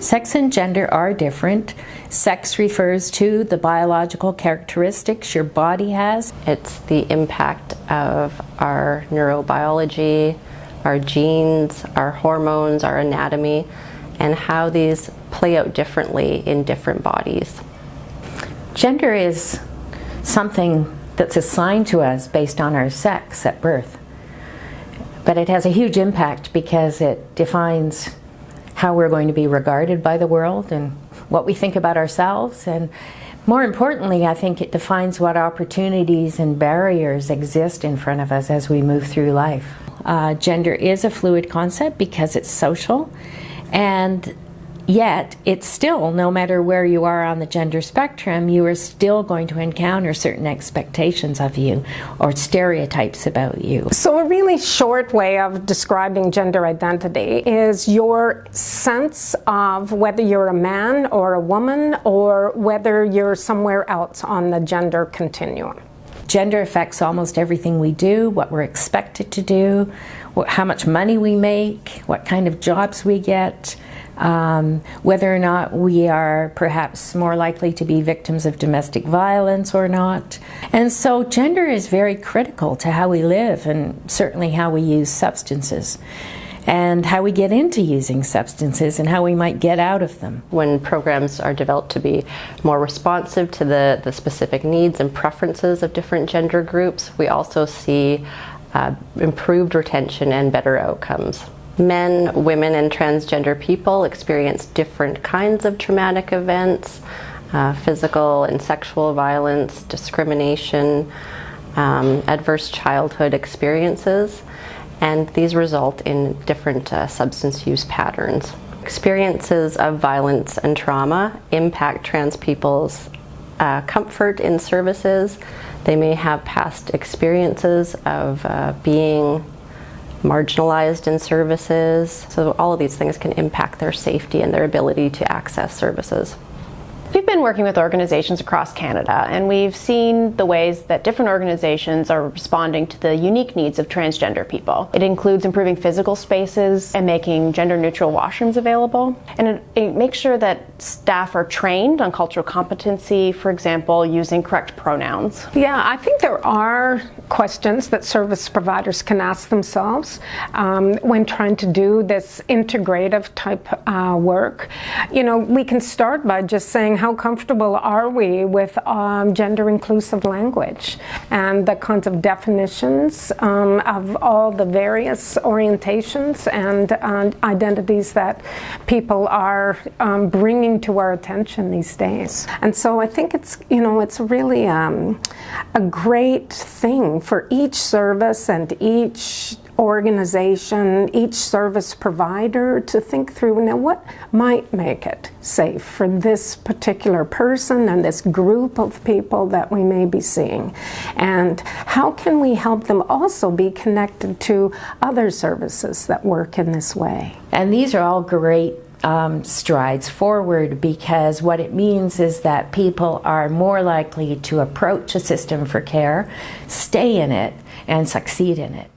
Sex and gender are different. Sex refers to the biological characteristics your body has. It's the impact of our neurobiology, our genes, our hormones, our anatomy, and how these play out differently in different bodies. Gender is something that's assigned to us based on our sex at birth. But it has a huge impact because it defines how we're going to be regarded by the world and what we think about ourselves. And more importantly, I think it defines what opportunities and barriers exist in front of us as we move through life. Gender is a fluid concept because it's social, and yet it's still, no matter where you are on the gender spectrum, you are still going to encounter certain expectations of you or stereotypes about you. So a really short way of describing gender identity is your sense of whether you're a man or a woman or whether you're somewhere else on the gender continuum. Gender affects almost everything we do, what we're expected to do, how much money we make, what kind of jobs we get, whether or not we are perhaps more likely to be victims of domestic violence or not. And so gender is very critical to how we live and certainly how we use substances and how we get into using substances and how we might get out of them. When programs are developed to be more responsive to the specific needs and preferences of different gender groups, we also see improved retention and better outcomes. Men, women, and transgender people experience different kinds of traumatic events, physical and sexual violence, discrimination, adverse childhood experiences, and these result in different substance use patterns. Experiences of violence and trauma impact trans people's comfort in services. They may have past experiences of being marginalized in services. So all of these things can impact their safety and their ability to access services. We've been working with organizations across Canada, and we've seen the ways that different organizations are responding to the unique needs of transgender people. It includes improving physical spaces and making gender-neutral washrooms available, and it makes sure that staff are trained on cultural competency, for example, using correct pronouns. Yeah, I think there are questions that service providers can ask themselves when trying to do this integrative type work. You know, we can start by just saying, how comfortable are we with gender inclusive language and the kinds of definitions of all the various orientations and identities that people are bringing to our attention these days. And so I think it's, you know, it's really a great thing for each service and each organization, each service provider to think through, now what might make it safe for this particular person and this group of people that we may be seeing, and how can we help them also be connected to other services that work in this way. And these are all great strides forward, because what it means is that people are more likely to approach a system for care, stay in it, and succeed in it.